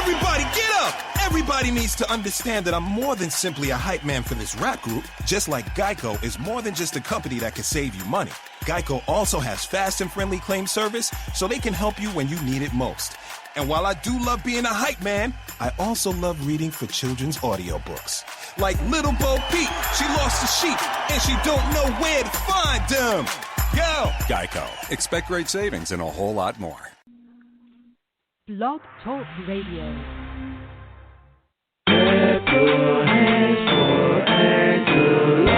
Everybody get up! Everybody needs to understand that I'm more than simply a hype man for this rap group. Just like Geico is more than just a company that can save you money. Geico also has fast and friendly claim service, so they can help you when you need it most. And while I do love being a hype man, I also love reading for children's audiobooks. Like Little Bo Peep, she lost the sheep, and she don't know where to find them. Yo! Geico. Expect great savings and a whole lot more. Blog Talk Radio. Clap your hands for Angela.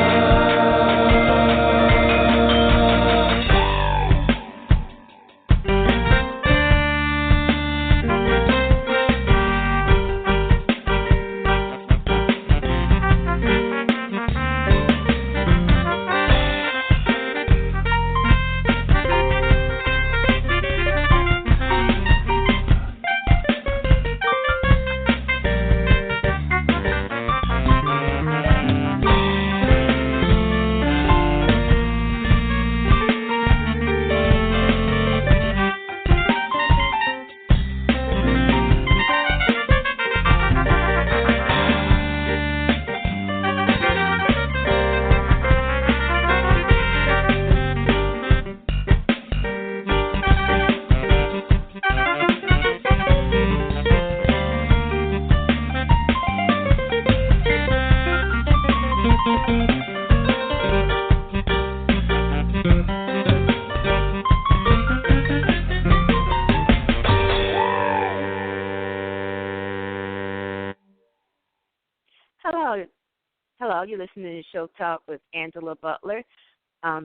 Hello, you're listening to Show Talk with Angela Butler.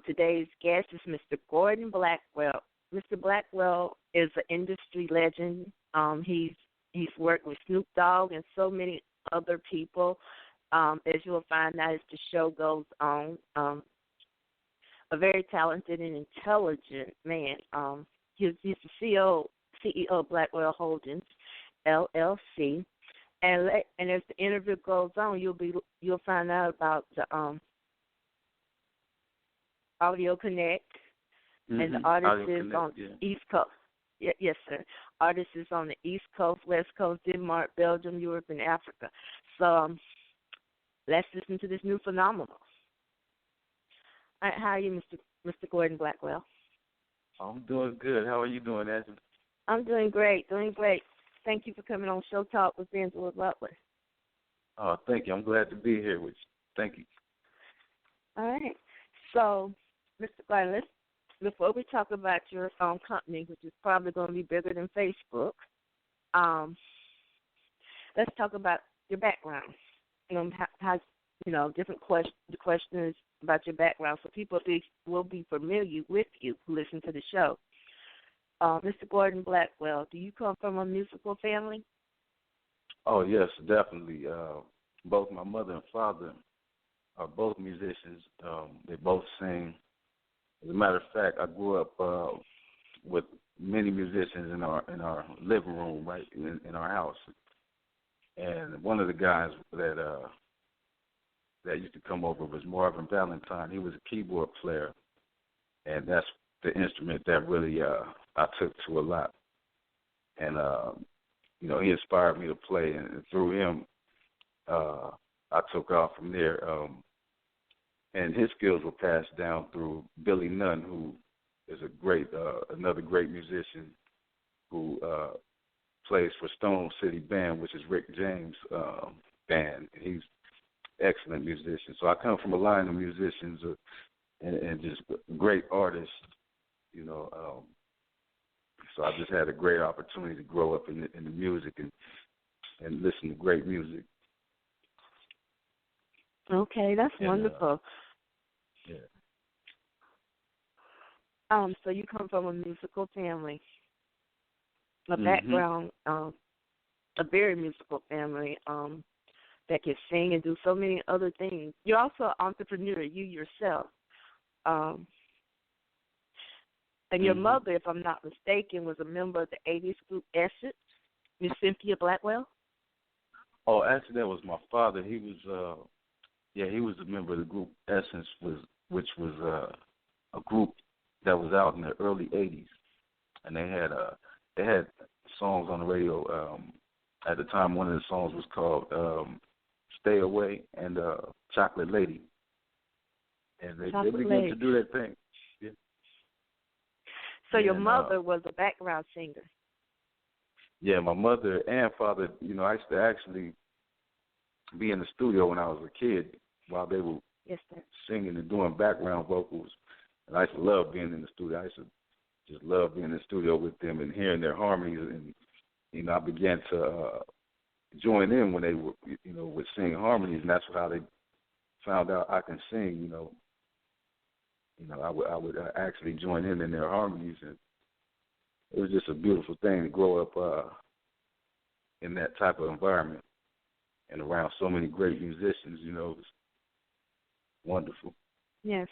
Today's guest is Mr. Gordon Blackwell. Mr. Blackwell is an industry legend. He's worked with Snoop Dogg and so many other people. As you'll find out as the show goes on, a very talented and intelligent man. He's the CEO of Blackwell Holdings, LLC. And as the interview goes on, you'll find out about the AUDIOKINEC and the artists is on the East Coast. Yes, sir. Artists is on the East Coast, West Coast, Denmark, Belgium, Europe, and Africa. So let's listen to this new phenomenon. All right, how are you, Mr. Gordon Blackwell? I'm doing good. How are you doing, Angela? I'm doing great. Thank you for coming on Show Talk with Angela Butler. Oh, thank you. I'm glad to be here with you. Thank you. All right. So, Mr. Gordon, before we talk about your company, which is probably going to be bigger than Facebook, let's talk about your background. How different questions. The question is about your background, so people will be familiar with you who listen to the show. Mr. Gordon Blackwell, do you come from a musical family? Oh, yes, definitely. Both my mother and father are both musicians. They both sing. As a matter of fact, I grew up with many musicians in our living room, right, in our house. And one of the guys that used to come over was Marvin Valentine. He was a keyboard player, and that's the instrument that really I took to a lot. And, he inspired me to play, and through him, I took off from there. And his skills were passed down through Billy Nunn, who is another great musician who plays for Stone City Band, which is Rick James' band. He's an excellent musician. So I come from a line of musicians and just great artists, So I just had a great opportunity to grow up in the music and listen to great music. Okay, that's wonderful. Yeah. So you come from a musical family, a background, a very musical family that can sing and do so many other things. You're also an entrepreneur, you yourself. And your mother, if I'm not mistaken, was a member of the 80s group Essence, Miss Cynthia Blackwell? Oh, actually, that was my father. He was, he was a member of the group Essence, which was a group that was out in the early 80s. And they had songs on the radio At the time, one of the songs was called Stay Away and Chocolate Lady. And they began to do their thing. Yeah. So your mother was a background singer. Yeah, my mother and father, I used to actually be in the studio when I was a kid while they were singing and doing background vocals. And I used to love being in the studio. I used to just love being in the studio with them and hearing their harmonies. And, I began to join in when they were, would sing harmonies. And that's how they found out I can sing, I would actually join in their harmonies. And it was just a beautiful thing to grow up in that type of environment and around so many great musicians. It was wonderful. Yes.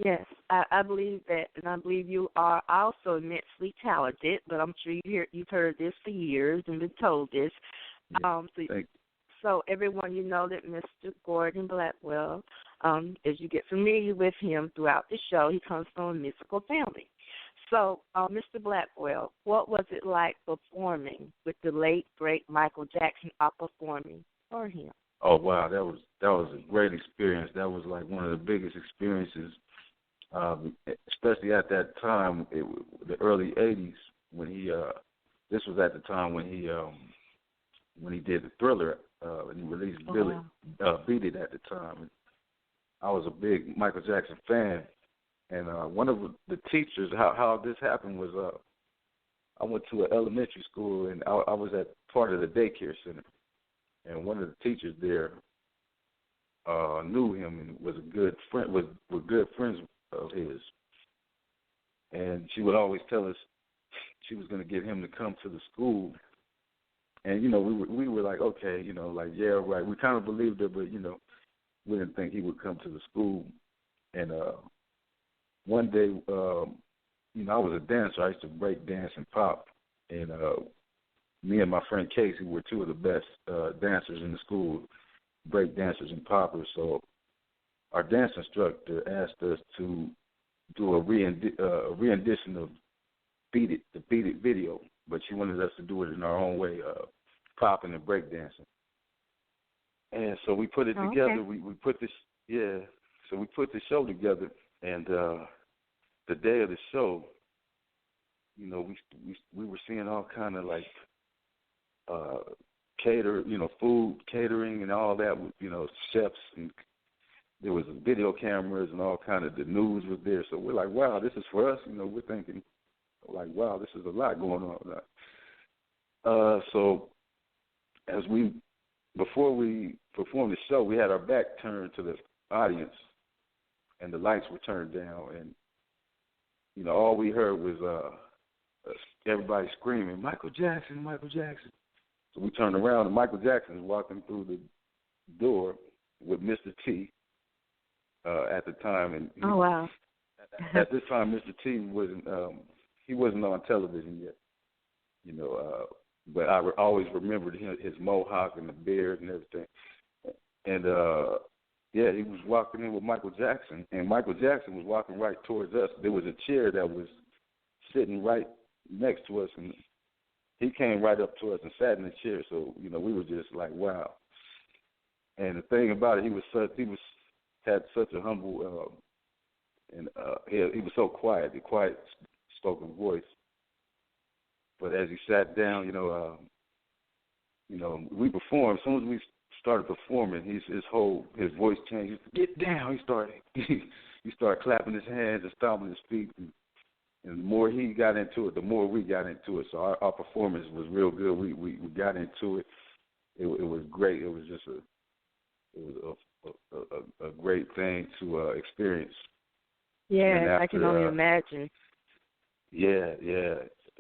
Yes, I believe that, and I believe you are also immensely talented, but I'm sure you've heard this for years and been told this. So everyone, that Mr. Gordon Blackwell, as you get familiar with him throughout the show, he comes from a musical family. So, Mr. Blackwell, what was it like performing with the late, great Michael Jackson, performing for him? Oh, wow, that was a great experience. That was like one of the biggest experiences, especially at that time, the early 80s, when this was at the time when he did the Thriller, and he released Beat It at the time. And I was a big Michael Jackson fan, and one of the teachers, how this happened was I went to an elementary school, and I was at part of the daycare center, and one of the teachers there knew him and was a good friend, were good friends of his, and she would always tell us she was going to get him to come to the school. And, we were like, okay, yeah, right. We kind of believed her, but, we didn't think he would come to the school. And one day, I was a dancer. I used to break dance and pop. And me and my friend Casey were two of the best dancers in the school, break dancers and poppers. So our dance instructor asked us to do a rendition of the Beat It video, but she wanted us to do it in our own way, popping and breakdancing. And so we put it together. We put this, So we put the show together, and the day of the show, we were seeing all kind of like food catering and all that. Chefs, and there was video cameras and all kind of, the news was there. So we're like, wow, this is for us. We're thinking, like, wow, this is a lot going on. So before we performed the show, we had our back turned to the audience, and the lights were turned down, and all we heard was everybody screaming, Michael Jackson, Michael Jackson. So we turned around, and Michael Jackson was walking through the door with Mr. T at the time, and wow! At this time, Mr. T wasn't on television yet, but I always remembered his mohawk and the beard and everything. And, he was walking in with Michael Jackson, and Michael Jackson was walking right towards us. There was a chair that was sitting right next to us, and he came right up to us and sat in the chair. So, we were just like, wow. And the thing about it, he had such a humble, he was so quiet, the quiet spoken voice. But as he sat down, we performed. As soon as we started performing, his voice changed. Get down! He started clapping his hands and stomping his feet. And the more he got into it, the more we got into it. So our performance was real good. We got into it. It was great. It was just a great thing to experience. Yeah, I can only imagine. Yeah.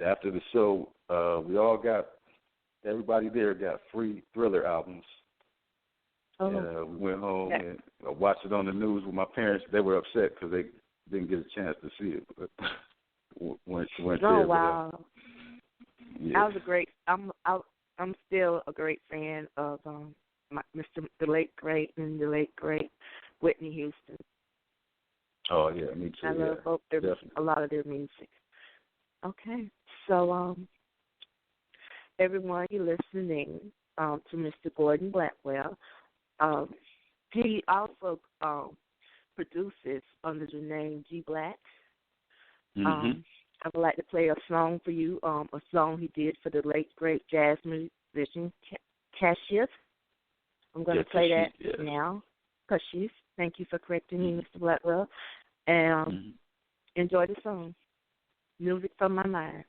After the show, everybody there got free Thriller albums. And we went home and watched it on the news with my parents. They were upset because they didn't get a chance to see it. But weren't there. Wow. Yeah. I was I'm still a great fan of the late great Whitney Houston. Oh yeah, me too. I love a lot of their music. Okay, so everyone, you're listening to Mr. Gordon Blackwell. He also produces under the name G Black. Mm-hmm. I would like to play a song for you, a song he did for the late, great jazz musician Cassius. I'm going to play that now. Cassius, thank you for correcting me, Mr. Blackwell. And enjoy the song, Music from My Mind.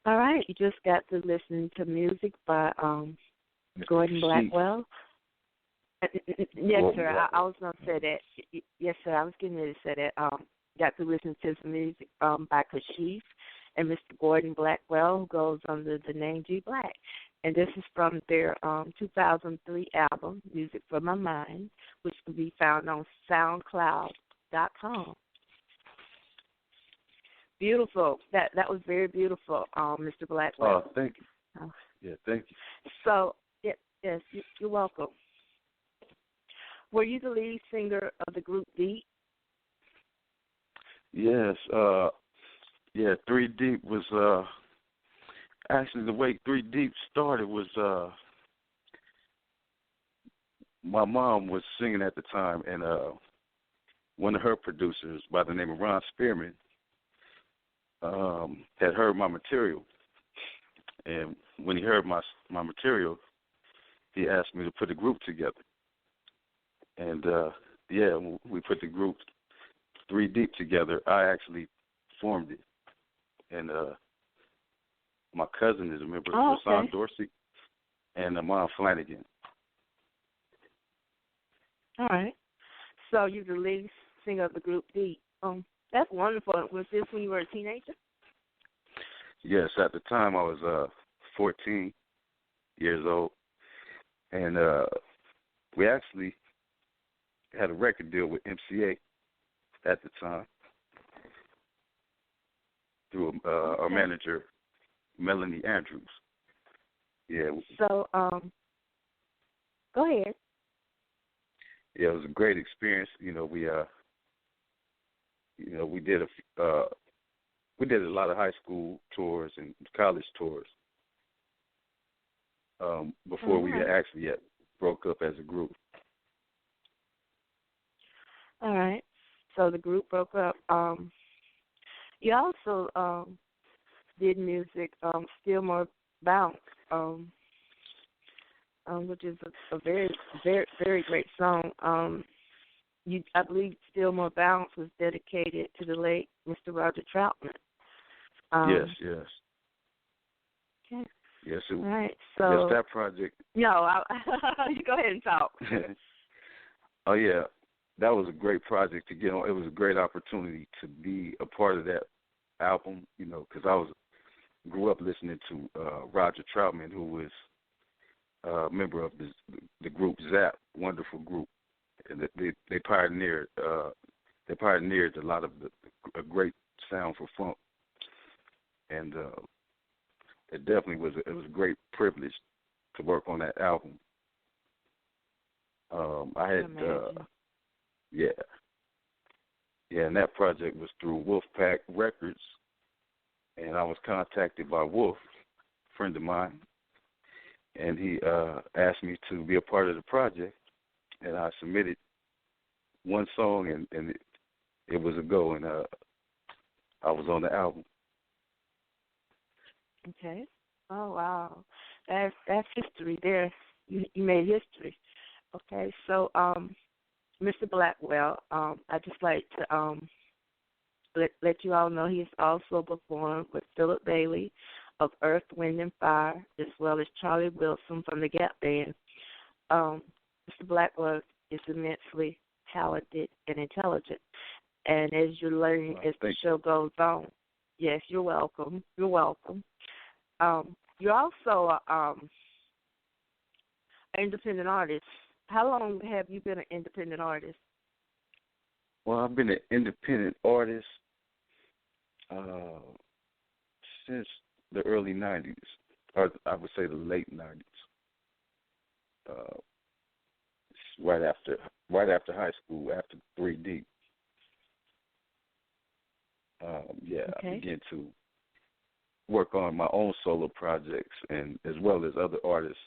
All right, you just got to listen to music by Gordon Blackwell. Yes, sir. I was going to say that. Yes, sir. I was getting ready to say that. Got to listen to some music by Kashif and Mr. Gordon Blackwell, who goes under the name G Black. And this is from their 2003 album, Music from My Mind, which can be found on SoundCloud.com. Beautiful. That was very beautiful, Mr. Blackwell. Oh, thank you. Yeah, thank you. So, yes, you're welcome. Were you the lead singer of the group Deep? Yes. 3 Deep was actually the way 3 Deep started was my mom was singing at the time, and one of her producers by the name of Ron Spearman had heard my material, and when he heard my material, he asked me to put a group together. And we put the group 3 Deep together. I actually formed it, and my cousin is a member of Rasan Dorsey and Amon Flanagan. All right. So you're the lead singer of the group Deep. That's wonderful. Was this when you were a teenager? Yes, at the time I was 14 years old, and we actually had a record deal with MCA at the time through our manager, Melanie Andrews. Yeah. So, go ahead. Yeah, it was a great experience. We did a lot of high school tours and college tours before we actually yet broke up as a group. All right. So the group broke up. You also did music, Still More Bounce, which is a very, very, very great song. I believe Still More Bounce was dedicated to the late Mr. Roger Troutman. Yes, yes. Okay. Yes, All right. So yes, that project. No, you go ahead and talk. Oh yeah, that was a great project to get on. It was a great opportunity to be a part of that album. You know, because I grew up listening to Roger Troutman, who was a member of the group Zap, wonderful group, and they pioneered a lot of a great sound for funk, and it definitely was a great privilege to work on that album. I had and that project was through Wolfpack Records, and I was contacted by Wolf, a friend of mine, and he asked me to be a part of the project, and I submitted one song, and it was a go, and I was on the album. Okay. Oh wow, that's history there. You made history. Okay, so Mr. Blackwell, I just like to let you all know he's also performed with Philip Bailey of Earth, Wind and Fire, as well as Charlie Wilson from the Gap Band. Mr. Blackwell is immensely talented and intelligent, and as you're learning as the show goes on, yes, you're welcome. You're welcome. You're also an independent artist. How long have you been an independent artist? Well, I've been an independent artist since the early 90s, or I would say the late 90s. Right after high school, after 3D. Okay. I began to work on my own solo projects, and as well as other artists,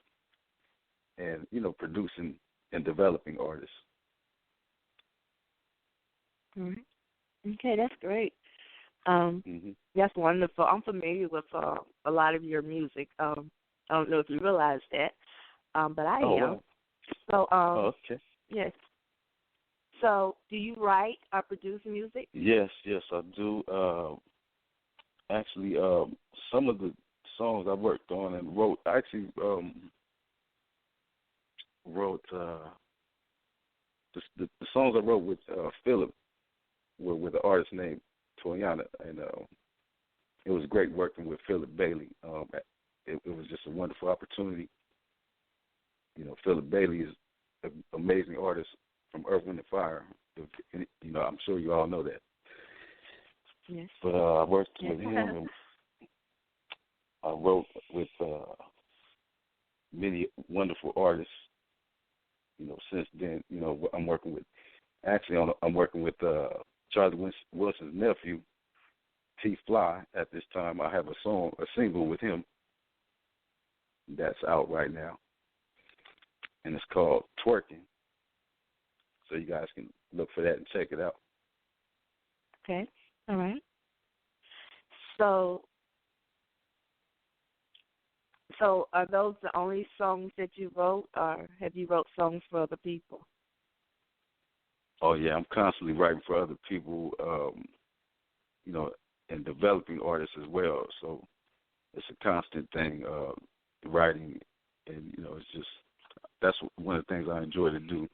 and producing and developing artists. Mm-hmm. Okay, that's great. That's wonderful. I'm familiar with a lot of your music. I don't know if you realize that, but I am. Wow. So, okay. Yes. So, do you write or produce music? Yes, I do. Actually, some of the songs I worked on and wrote, I actually wrote the songs I wrote with Philip were with an artist named Toyana, and it was great working with Philip Bailey. It was just a wonderful opportunity. Philip Bailey is an amazing artist from Earth, Wind and Fire. I'm sure you all know that. Yes. But I worked with him, and I wrote with many wonderful artists. Since then, I'm working with. Actually, I'm working with Charlie Wilson's nephew, T. Fly. At this time, I have a single with him that's out right now, and it's called Twerking. So you guys can look for that and check it out. Okay. All right. So are those the only songs that you wrote, or have you wrote songs for other people? Oh yeah, I'm constantly writing for other people, and developing artists as well. So it's a constant thing, writing, and it's just that's one of the things I enjoy to do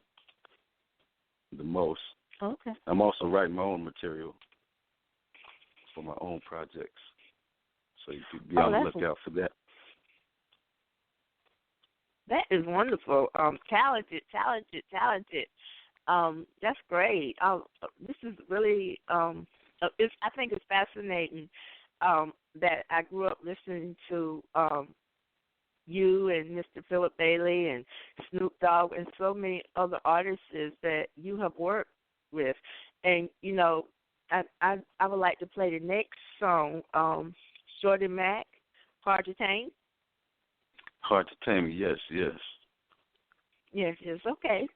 the most. Okay. I'm also writing my own material for my own projects, so you could be on the lookout for that. That is wonderful. Talented. That's great. This is really. I think it's fascinating that I grew up listening to you and Mr. Philip Bailey and Snoop Dogg and so many other artists that you have worked with, and I would like to play the next song, Shorty Mac, Hard to Tame. Hard to Tame, yes. Yes, okay.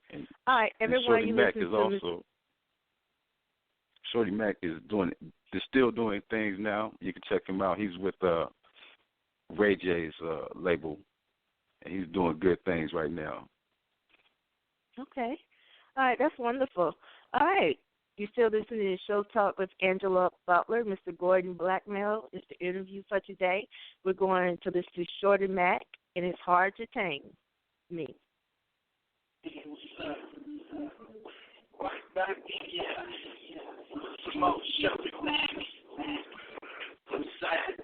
All right, everyone, you listen to Shorty Mac is still doing things now. You can check him out. He's with Ray J's label, and he's doing good things right now. Okay. All right, that's wonderful. All right. You're still listening to Show Talk with Angela Butler. Mr. Gordon Blackmell is the interview for today. We're going to listen to Shorty Mac, and it's hard to tame me. Right back, yeah. Smoke, Shorty Mac. I'm sad.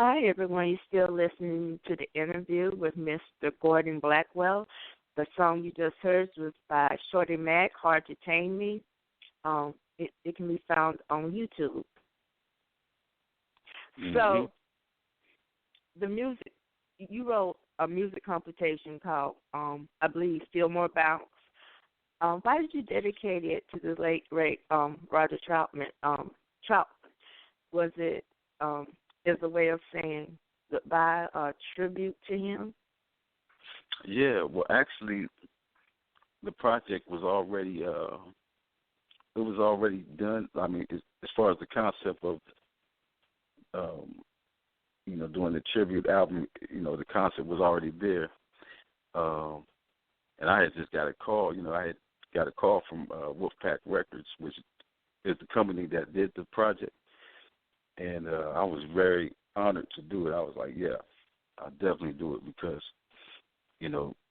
Hi, everyone. You're still listening to the interview with Mr. Gordon Blackwell. The song you just heard was by Shorty Mac, Hard to Tame Me. It can be found on YouTube. Mm-hmm. So, the music, you wrote a music composition called, I believe, Feel More Bounce. Why did you dedicate it to the late, great Roger Troutman? Was it as a way of saying goodbye or tribute to him? Yeah, well, actually, the project was already done. I mean, as far as the concept of doing the tribute album, the concept was already there. And I had just got a call. I had got a call from Wolfpack Records, which is the company that did the project. And I was very honored to do it. I was like, yeah, I'll definitely do it because,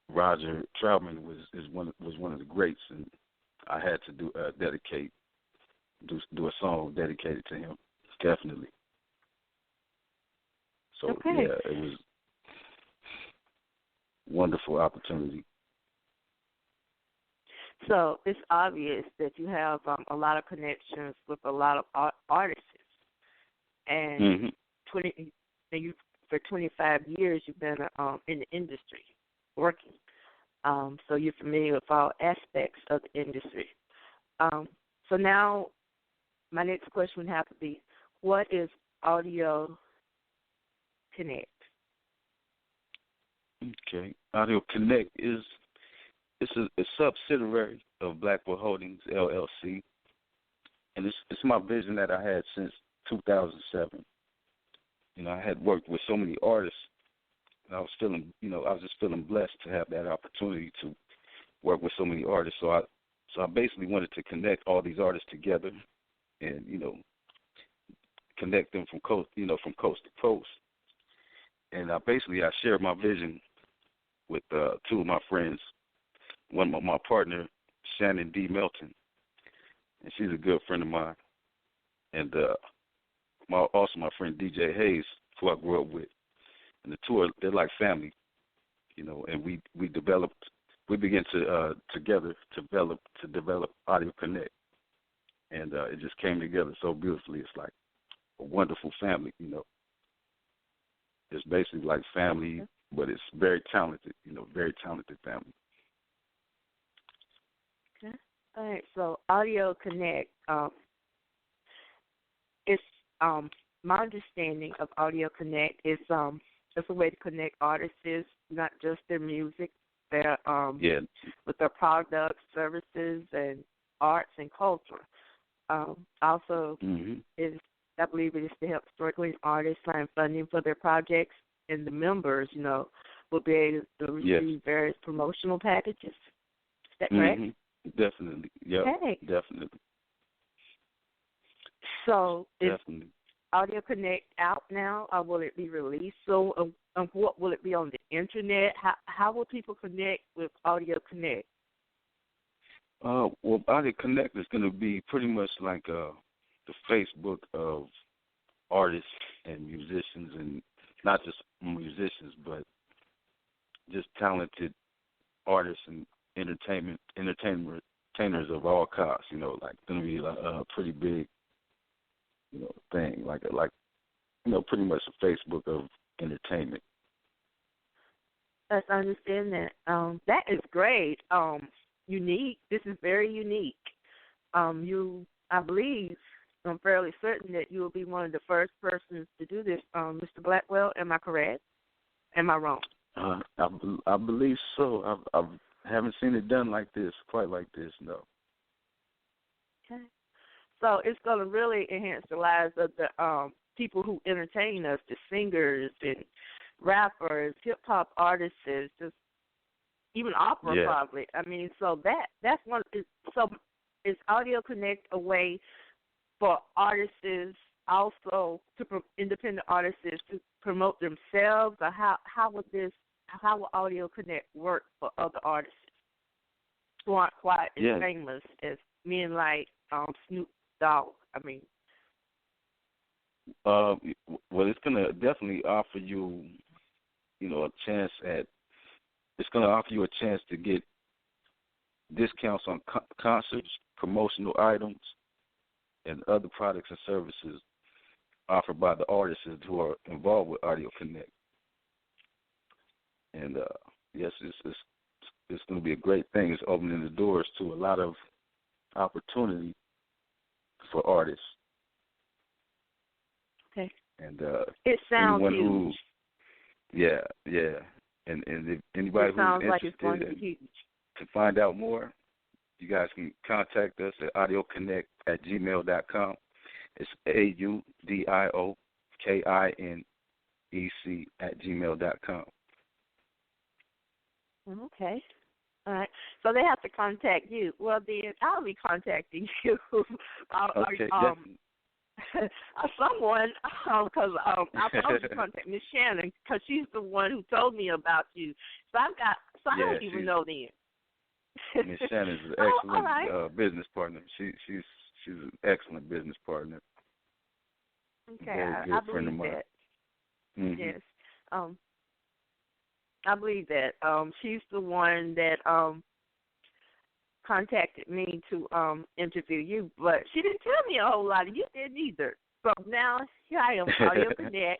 Roger Troutman was one of the greats, and I had to do a song dedicated to him, definitely. So okay. Yeah, it was a wonderful opportunity. So it's obvious that you have a lot of connections with a lot of artists, and for 25 years you've been in the industry working. So you're familiar with all aspects of the industry. So now my next question would have to be, what is AUDIOKINEC? Okay. AUDIOKINEC is a subsidiary of Blackwell Holdings, LLC. And it's my vision that I had since 2007. I had worked with so many artists, and I was just feeling blessed to have that opportunity to work with so many artists. So I basically wanted to connect all these artists together, and connect them from coast to coast. And I shared my vision with two of my friends. One, my partner, Shannon D. Melton, and she's a good friend of mine. And also my friend DJ Hayes, who I grew up with. And the two they're like family, and we began to together to develop AUDIOKINEC. And it just came together so beautifully. It's like a wonderful family, it's basically like family, but it's very talented, very talented family. Okay. All right. So AudioKINEC, it's my understanding of AudioKINEC is it's a way to connect artists, not just their music, their with their products, services, and arts and culture. Also, I believe it is to help struggling artists find funding for their projects, and the members, will be able to receive various promotional packages. Is that correct? Definitely. Yeah. Okay. Definitely. So is Definitely. AudioKINEC out now, or will it be released? So, what will it be on the internet? How will people connect with AudioKINEC? Well, AudioKINEC is going to be pretty much like the Facebook of artists and musicians, and not just musicians, but just talented artists and entertainers of all kinds. Like going to be like a pretty big, thing, like pretty much a Facebook of entertainment. Yes, I understand that. That is great. Unique. This is very unique. I believe, I'm fairly certain that you will be one of the first persons to do this, Mr. Blackwell. Am I correct? Am I wrong? I believe so. I haven't seen it done quite like this, no. Okay. So it's going to really enhance the lives of the people who entertain us, the singers and rappers, hip-hop artists, just even opera probably. I mean, so that's one. So is AudioKINEC a way for artists also independent artists to promote themselves, or how will AudioKINEC work for other artists who aren't quite as famous as men like Snoop Dogg? I mean, well, it's gonna definitely offer you, a chance It's gonna offer you a chance to get discounts on concerts, promotional items, and other products and services offered by the artists who are involved with AudioKINEC. And yes, it's going to be a great thing. It's opening the doors to a lot of opportunity for artists. Okay. And it sounds huge. And if anybody who's interested to find out more, you guys can contact us at audiokinec@gmail.com. It's AUDIOKINEC@gmail.com. Okay. All right. So they have to contact you. Well, then I'll be contacting you. Okay. Someone, because I'll probably contact Miss Shannon, because she's the one who told me about you. So I don't even know then. Miss Shannon's an excellent business partner. She's an excellent business partner. Okay, I believe that. Mm-hmm. Yes, I believe that. She's the one that contacted me to interview you, but she didn't tell me a whole lot. You didn't either. So now here I am, AudioKINEC.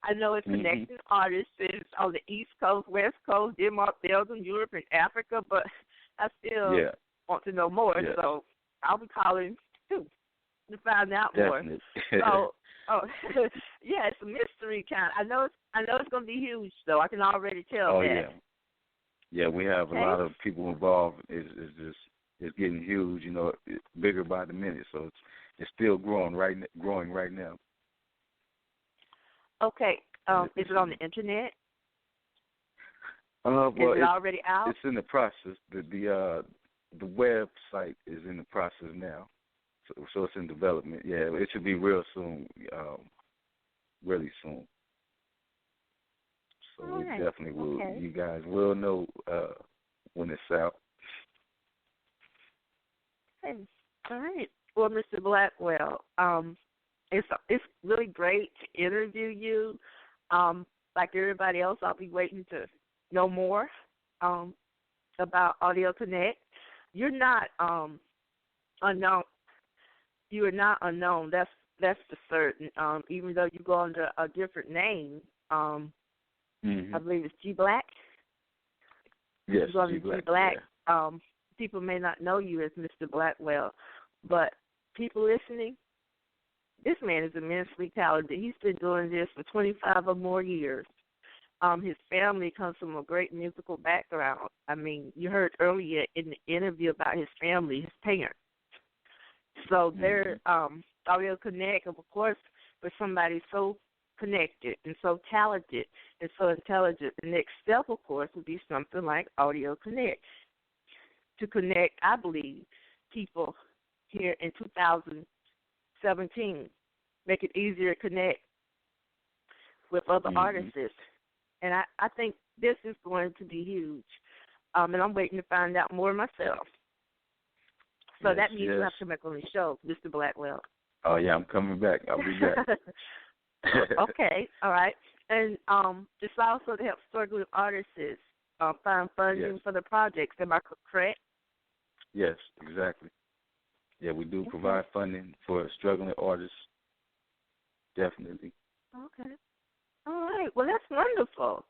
I know it's connecting artists on the East Coast, West Coast, Denmark, Belgium, Europe, and Africa, but I still want to know more. Yeah. So I'll be calling too to find out Definitely. more. So, it's a mystery kind. I know it's going to be huge, though. I can already tell that. Yeah, we have a lot of people involved. It's getting huge. It's bigger by the minute. So it's still growing right now. Okay. Is it on the internet? Well, is it already out? It's in the process. The website is in the process now. So it's in development. Yeah, it should be real soon, really soon. So we definitely will. Okay. You guys will know when it's out. Okay. All right. Well, Mr. Blackwell, it's really great to interview you. Like everybody else, I'll be waiting to know more about AudioKINEC. You're not unknown. You are not unknown. That's for certain. Even though you go under a different name, I believe it's G Black. Yes, G Black. Yeah. People may not know you as Mr. Blackwell, but people listening, this man is immensely talented. He's been doing this for 25 or more years. His family comes from a great musical background. I mean, you heard earlier in the interview about his family, his parents. So they're AUDIOKINEC, of course, for somebody so connected and so talented and so intelligent. The next step, of course, would be something like AUDIOKINEC to connect, I believe, people here in 2017, make it easier to connect with other artists. And I think this is going to be huge. And I'm waiting to find out more myself. So that means you have to come back on the show, Mr. Blackwell. Oh, yeah, I'm coming back. I'll be back. Okay, all right. And it's also to help struggling artists find funding for the projects. Am I correct? Yes, exactly. Yeah, we do provide funding for struggling artists. Definitely. Okay. All right. Well, that's wonderful.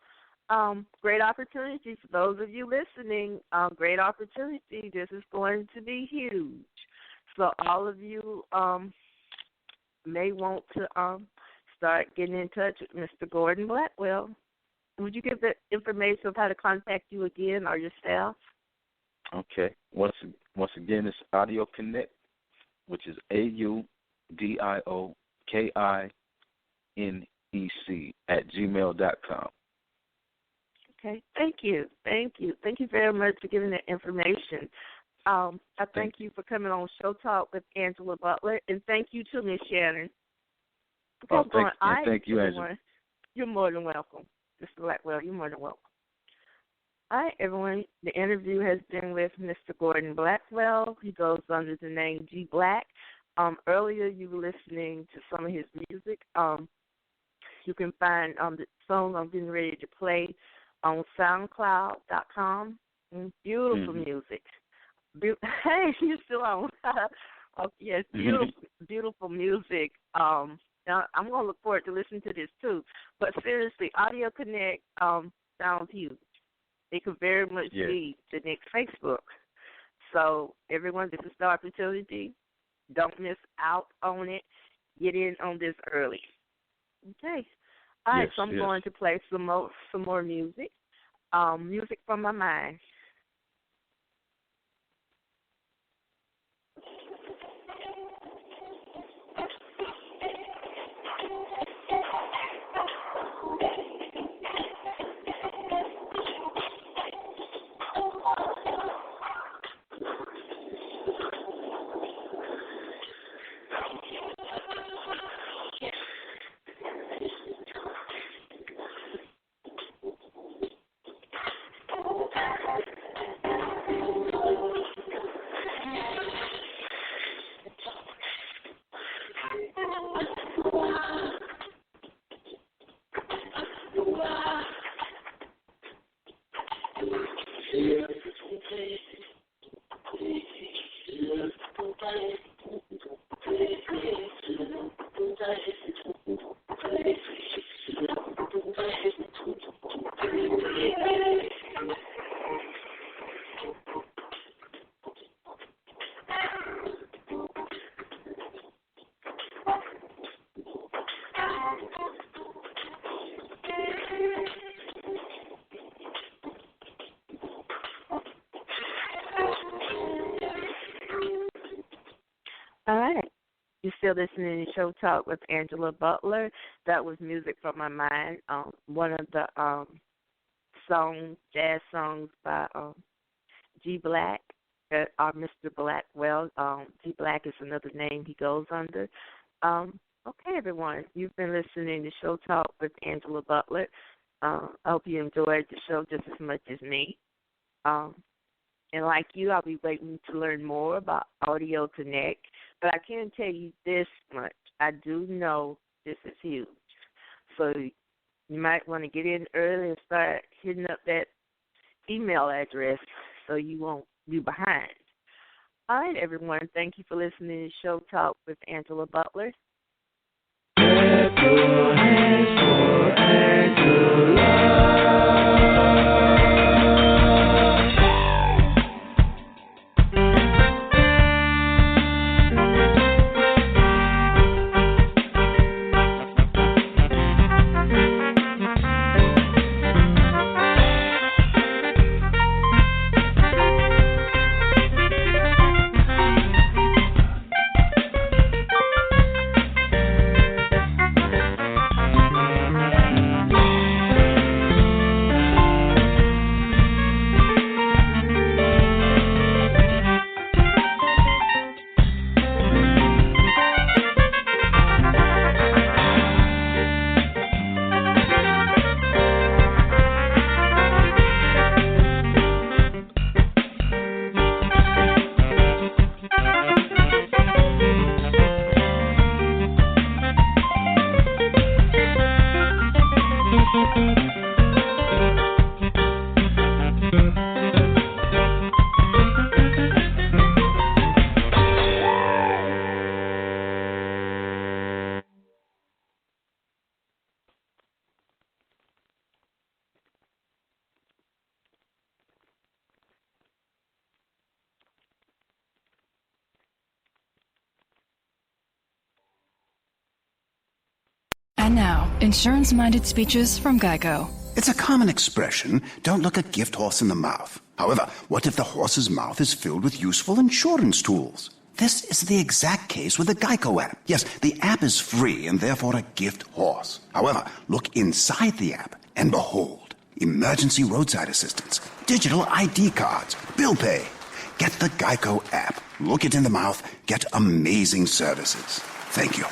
Great opportunity for those of you listening. Great opportunity. This is going to be huge. So all of you may want to start getting in touch with Mr. Gordon Blackwell. Would you give the information of how to contact you again or your staff? Okay. Once again, it's AUDIOKINEC, which is AUDIOKINEC@gmail.com. Okay. Thank you. Thank you. Thank you very much for giving that information. I thank you for coming on Show Talk with Angela Butler, and thank you to Miss Shannon. Thank you, Angela. You're more than welcome, Mr. Blackwell. You're more than welcome. All right, everyone. The interview has been with Mr. Gordon Blackwell. He goes under the name G Black. Earlier, you were listening to some of his music. You can find the song I'm getting ready to play on SoundCloud.com. Beautiful music. Hey, you're still on. Oh, yes, beautiful music. Now, I'm going to look forward to listening to this, too. But seriously, AUDIOKINEC sounds huge. It could very much be the next Facebook. So, everyone, this is the opportunity. Don't miss out on it. Get in on this early. Okay. All right, so I'm going to play some more music. Music from my mind. All right. You're still listening to Show Talk with Angela Butler. That was Music from My Mind, one of the jazz songs by G Black, Mr. Blackwell. G Black is another name he goes under. Okay, everyone. You've been listening to Show Talk with Angela Butler. I hope you enjoyed the show just as much as me. And like you, I'll be waiting to learn more about AUDIOKINEC. But I can tell you this much. I do know this is huge. So you might want to get in early and start hitting up that email address so you won't be behind. All right, everyone. Thank you for listening to Show Talk with Angela Butler. Clap your hands for Angela. And now, insurance-minded speeches from Geico. It's a common expression, don't look a gift horse in the mouth. However, what if the horse's mouth is filled with useful insurance tools? This is the exact case with the Geico app. Yes, the app is free and therefore a gift horse. However, look inside the app and behold, emergency roadside assistance, digital ID cards, bill pay. Get the Geico app. Look it in the mouth, get amazing services. Thank you.